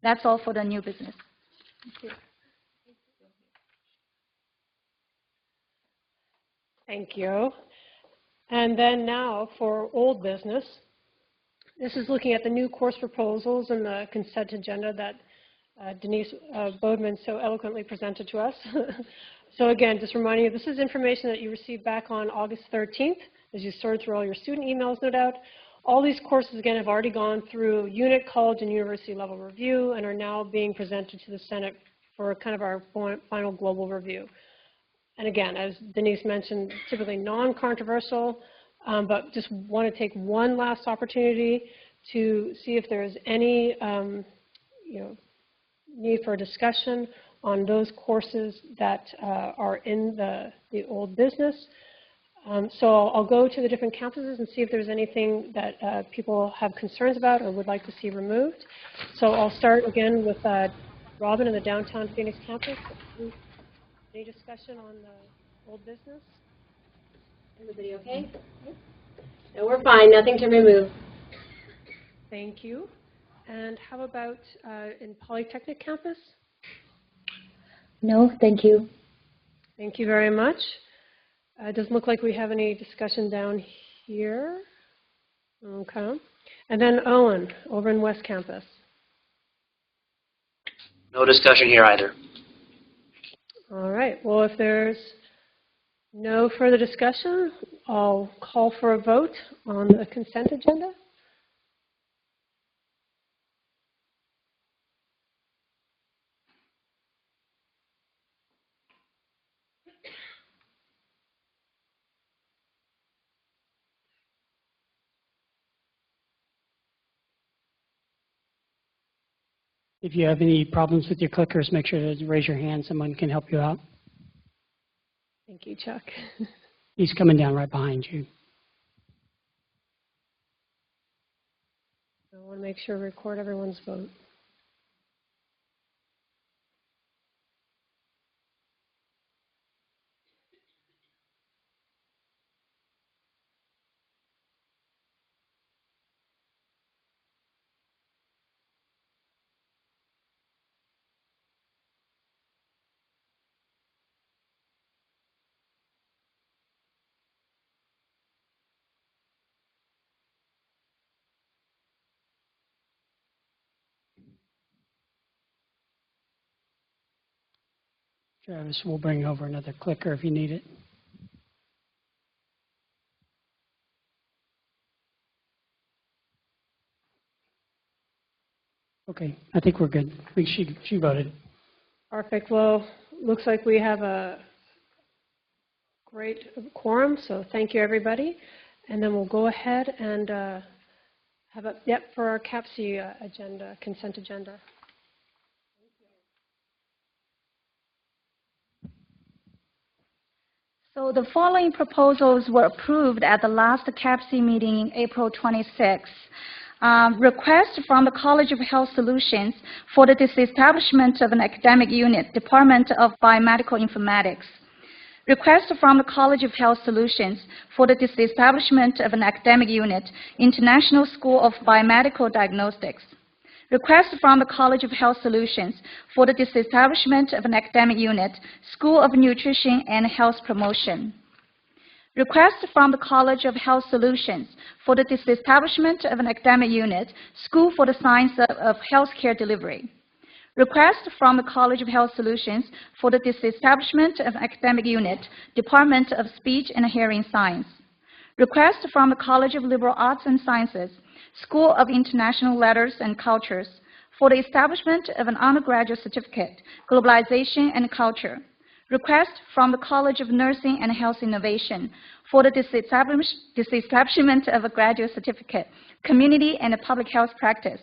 That's all for the new business. Thank you. Thank you. And then now for old business. This is looking at the new course proposals and the consent agenda that Denise Bodman so eloquently presented to us. So again, just reminding you, this is information that you received back on August 13th as you sorted through all your student emails, no doubt. All these courses, again, have already gone through unit, college, and university level review and are now being presented to the Senate for kind of our final global review. And again, as Denise mentioned, typically non-controversial, but just want to take one last opportunity to see if there's any need for a discussion on those courses that are in the old business. So I'll go to the different campuses and see if there's anything that people have concerns about or would like to see removed. So I'll start again with Robin in the downtown Phoenix campus. Any discussion on the old business? Everybody okay? No, we're fine. Nothing to remove. Thank you. And how about in Polytechnic campus? No, thank you. Thank you very much. It doesn't look like we have any discussion down here. Okay. And then Owen, over in West Campus. No discussion here either. All right, well, if there's no further discussion, I'll call for a vote on the consent agenda. If you have any problems with your clickers, make sure to raise your hand. Someone can help you out. Thank you, Chuck. He's coming down right behind you. I want to make sure to record everyone's vote. Travis, we'll bring over another clicker if you need it. Okay, I think we're good. She voted. Perfect. Well, looks like we have a great quorum, so thank you, everybody. And then we'll go ahead and have a, for our CAPC agenda, consent agenda. So the following proposals were approved at the last CAPC meeting in April 26. Request from the College of Health Solutions for the disestablishment of an academic unit, Department of Biomedical Informatics. Request from the College of Health Solutions for the disestablishment of an academic unit, International School of Biomedical Diagnostics. Request from the College of Health Solutions for the disestablishment of an academic unit, School of Nutrition and Health Promotion. Request from the College of Health Solutions for the disestablishment of an academic unit, School for the Science of Healthcare Delivery. Request from the College of Health Solutions for the disestablishment of an academic unit, Department of Speech and Hearing Science. Request from the College of Liberal Arts and Sciences, School of International Letters and Cultures, for the establishment of an undergraduate certificate, Globalization and Culture. Request from the College of Nursing and Health Innovation for the disestablishment of a graduate certificate, Community and Public Health Practice.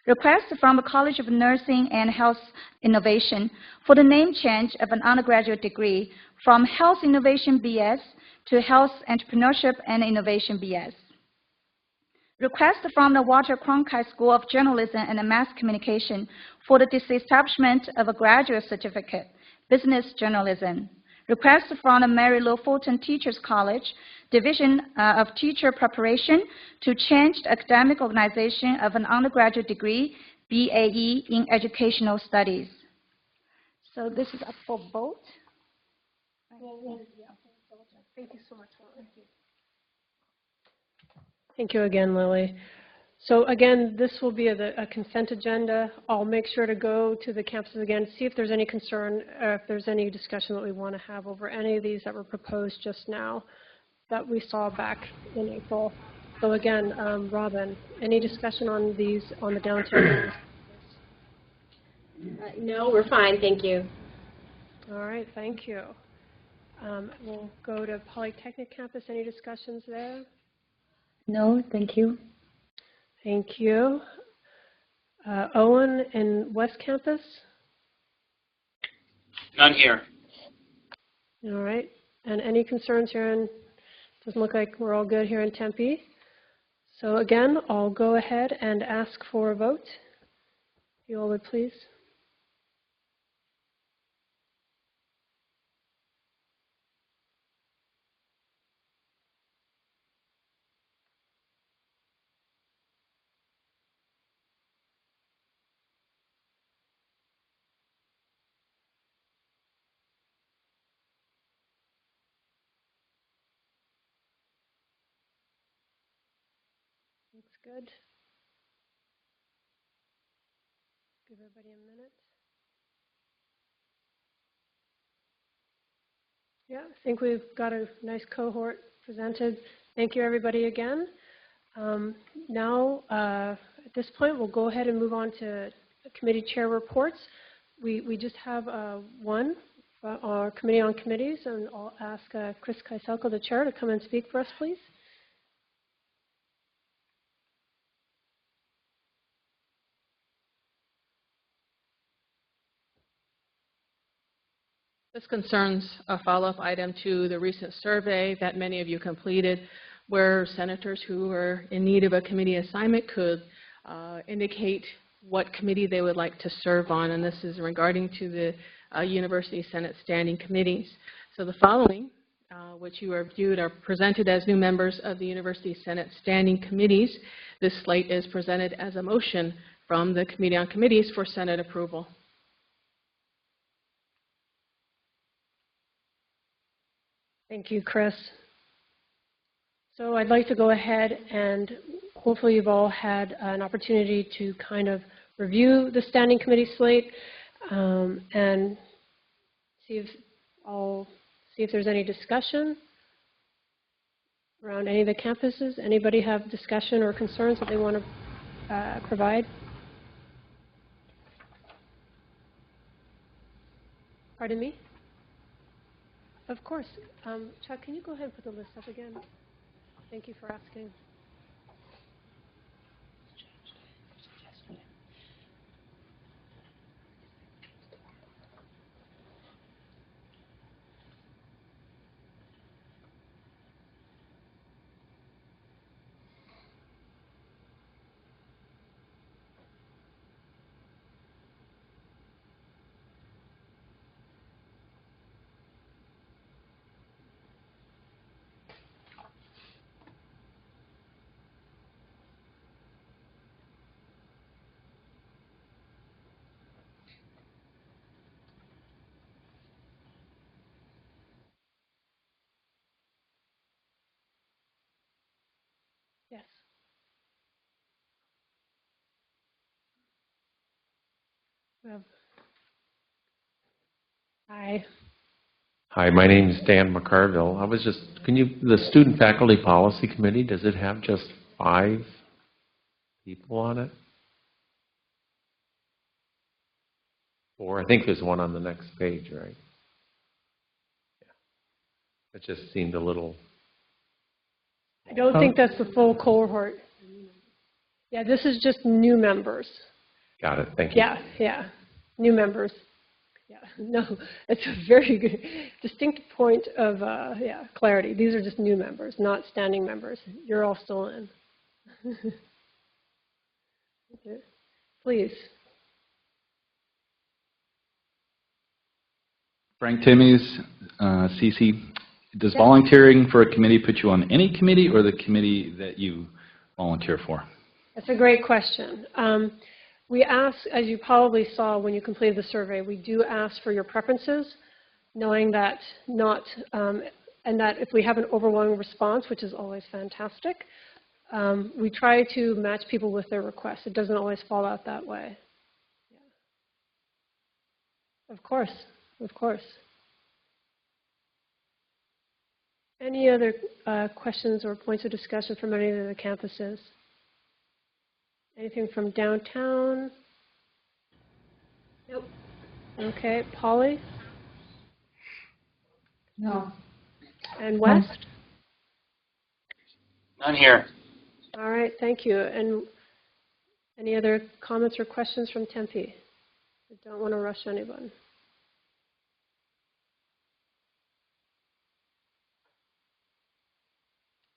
Request from the College of Nursing and Health Innovation for the name change of an undergraduate degree from Health Innovation BS to Health Entrepreneurship and Innovation BS. Request from the Walter Cronkite School of Journalism and Mass Communication for the disestablishment of a graduate certificate, Business Journalism. Request from the Mary Lou Fulton Teachers College, Division of Teacher Preparation, to change the academic organization of an undergraduate degree, BAE, in Educational Studies. So this is up for vote. Thank you so much. Thank you again, Lily. So again, this will be a consent agenda. I'll make sure to go to the campuses again, see if there's any concern, or if there's any discussion that we want to have over any of these that were proposed just now that we saw back in April. So again, Robin, any discussion on these on the downtown? No, we're fine, thank you. All right, thank you. We'll go to Polytechnic campus. Any discussions there? No, thank you. Thank you. Owen in West Campus? None here. All right. And any concerns here in, doesn't look like we're all good here in Tempe. So again, I'll go ahead and ask for a vote. If you all would please. Looks good. Give everybody a minute. Yeah, I think we've got a nice cohort presented. Thank you, everybody, again. Now, at this point, we'll go ahead and move on to committee chair reports. We just have one for our Committee on Committees, and I'll ask Chris Kaiselko, the chair, to come and speak for us, please. This concerns a follow-up item to the recent survey that many of you completed, where senators who are in need of a committee assignment could indicate what committee they would like to serve on, and this is regarding to the University Senate Standing Committees. So the following, which you are viewed, are presented as new members of the University Senate Standing Committees. This slate is presented as a motion from the Committee on Committees for Senate approval. Thank you, Chris. So I'd like to go ahead and hopefully you've all had an opportunity to kind of review the standing committee slate and see if there's any discussion around any of the campuses. Anybody have discussion or concerns that they want to provide? Pardon me? Of course. Chuck, can you go ahead and put the list up again? Thank you for asking. Yes. Hi. Hi, my name is Dan McCarville. The Student Faculty Policy Committee, does it have just 5 people on it? Or I think there's one on the next page, right? Yeah. It just seemed a little... I don't think that's the full cohort. Yeah, this is just new members. Got it, thank you. Yeah, new members. Yeah, no, it's a very good, distinct point of clarity. These are just new members, not standing members. You're all still in. Okay. Please. Frank Timmies, CC. Does volunteering for a committee put you on any committee or the committee that you volunteer for? That's a great question. We ask, as you probably saw when you completed the survey, we do ask for your preferences, knowing that and that if we have an overwhelming response, which is always fantastic, we try to match people with their requests. It doesn't always fall out that way. Yeah. Of course, of course. Any other questions or points of discussion from any of the campuses? Anything from downtown? Nope. Okay, Polly? No. And West? None here. All right, thank you. And any other comments or questions from Tempe? I don't want to rush anyone.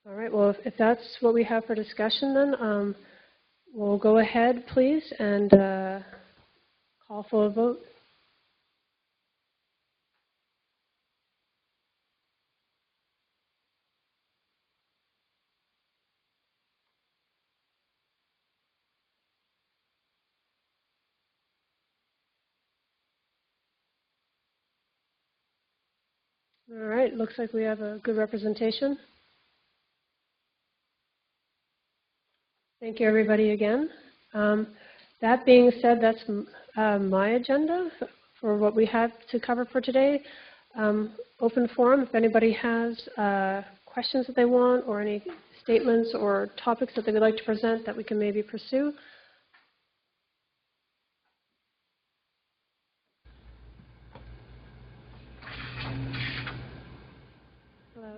All right, well, if that's what we have for discussion, then we'll go ahead, please, and call for a vote. All right, looks like we have a good representation. Thank you, everybody, again. That being said, that's my agenda for what we have to cover for today. open forum. If anybody has questions that they want or any statements or topics that they would like to present that we can maybe pursue. Hello.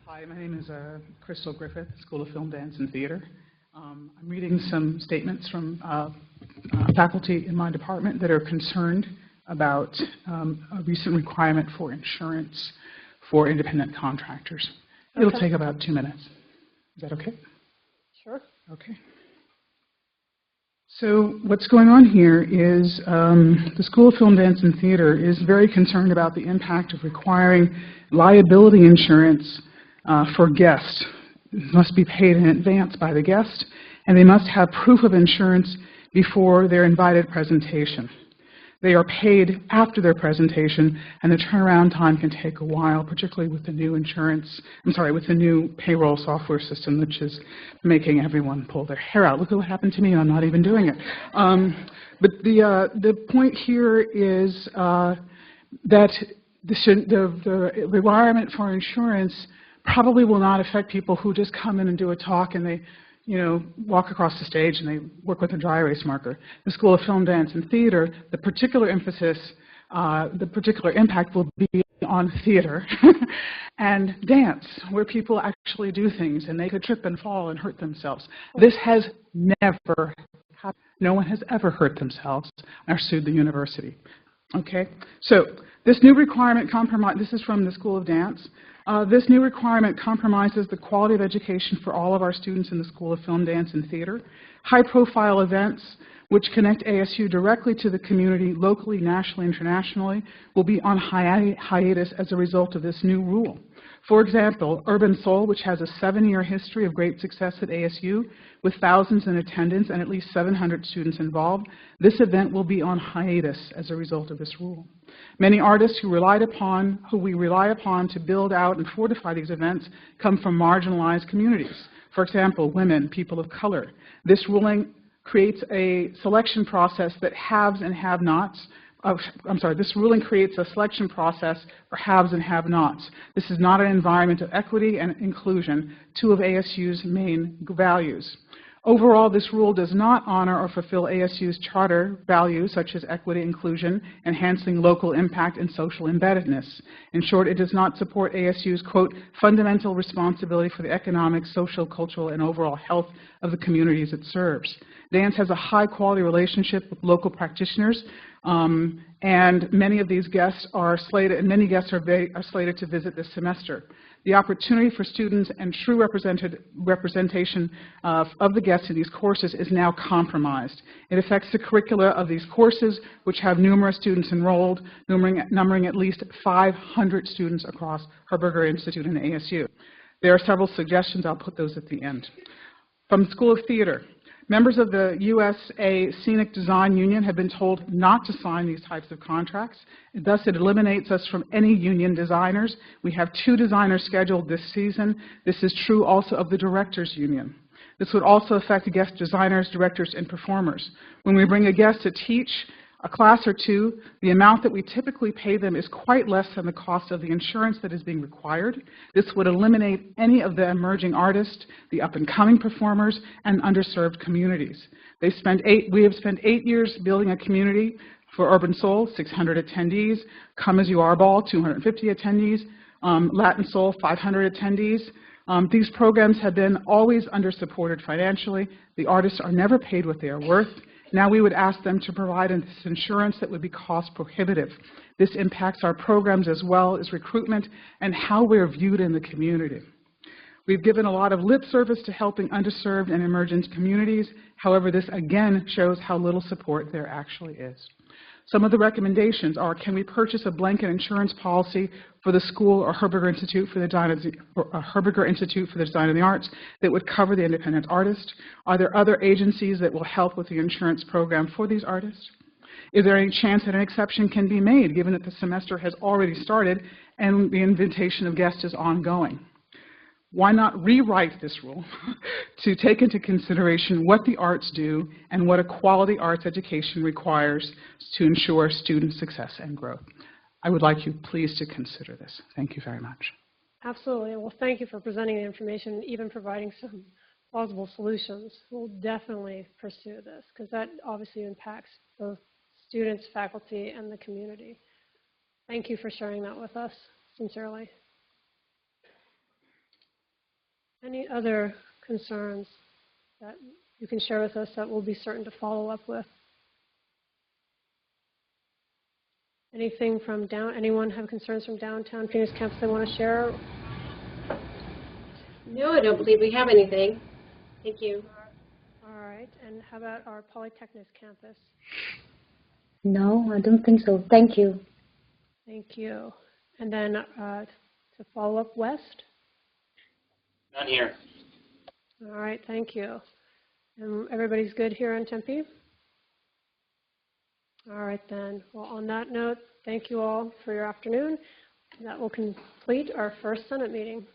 Hi, my name is Crystal Griffith, School of Film, Dance, and Theater. I'm reading some statements from faculty in my department that are concerned about a recent requirement for insurance for independent contractors. It'll take about 2 minutes. Is that okay? Sure. Okay. So what's going on here is the School of Film, Dance, and Theater is very concerned about the impact of requiring liability insurance for guests. It must be paid in advance by the guest, and they must have proof of insurance before their invited presentation. They are paid after their presentation, and the turnaround time can take a while, particularly with the new with the new payroll software system, which is making everyone pull their hair out. Look at what happened to me, and I'm not even doing it. But the point here is that the requirement for insurance probably will not affect people who just come in and do a talk and they walk across the stage and they work with a dry erase marker. The School of Film, Dance, and Theater, the particular emphasis, the particular impact will be on theater and dance, where people actually do things and they could trip and fall and hurt themselves. This has never happened. No one has ever hurt themselves or sued the university. Okay, so this new requirement this is from the School of Dance. This new requirement compromises the quality of education for all of our students in the School of Film, Dance, and Theater. High-profile events which connect ASU directly to the community, locally, nationally, internationally, will be on hiatus as a result of this new rule. For example, Urban Soul, which has a 7-year history of great success at ASU, with thousands in attendance and at least 700 students involved, this event will be on hiatus as a result of this rule. Many artists who we rely upon to build out and fortify these events come from marginalized communities. For example, women, people of color. This ruling creates a selection process that haves and have-nots. This ruling creates a selection process for haves and have-nots. This is not an environment of equity and inclusion, two of ASU's main values. Overall, this rule does not honor or fulfill ASU's charter values such as equity, inclusion, enhancing local impact, and social embeddedness. In short, it does not support ASU's, quote, fundamental responsibility for the economic, social, cultural, and overall health of the communities it serves. Dance has a high-quality relationship with local practitioners, and many of these guests are slated, and many guests are slated to visit this semester. The opportunity for students and true representation of the guests in these courses is now compromised. It affects the curricula of these courses, which have numerous students enrolled, numbering at least 500 students across Herberger Institute and ASU. There are several suggestions. I'll put those at the end. From the School of Theater. Members of the USA Scenic Design Union have been told not to sign these types of contracts. Thus, it eliminates us from any union designers. We have 2 designers scheduled this season. This is true also of the Directors Union. This would also affect guest designers, directors, and performers. When we bring a guest to teach a class or 2, the amount that we typically pay them is quite less than the cost of the insurance that is being required. This would eliminate any of the emerging artists, the up-and-coming performers, and underserved communities. We have spent 8 years building a community for Urban Soul, 600 attendees, Come As You Are Ball, 250 attendees, Latin Soul, 500 attendees. These programs have been always under-supported financially. The artists are never paid what they are worth. Now we would ask them to provide this insurance that would be cost prohibitive. This impacts our programs as well as recruitment and how we're viewed in the community. We've given a lot of lip service to helping underserved and emerging communities. However, this again shows how little support there actually is. Some of the recommendations are, can we purchase a blanket insurance policy for the school or Herberger Institute for the Design of the Arts that would cover the independent artist? Are there other agencies that will help with the insurance program for these artists? Is there any chance that an exception can be made, given that the semester has already started and the invitation of guests is ongoing? Why not rewrite this rule to take into consideration what the arts do and what a quality arts education requires to ensure student success and growth? I would like you please to consider this. Thank you very much. Absolutely. Well, thank you for presenting the information and even providing some plausible solutions. We'll definitely pursue this because that obviously impacts both students, faculty, and the community. Thank you for sharing that with us, sincerely. Any other concerns that you can share with us that we'll be certain to follow up with? Anything from anyone have concerns from downtown Phoenix campus they want to share? No, I don't believe we have anything. Thank you. All right. And how about our Polytechnics campus? No, I don't think so. Thank you. Thank you. And then to follow up, West? None here. All right. Thank you. And everybody's good here in Tempe? All right, then. Well, on that note, thank you all for your afternoon. That will complete our first Senate meeting.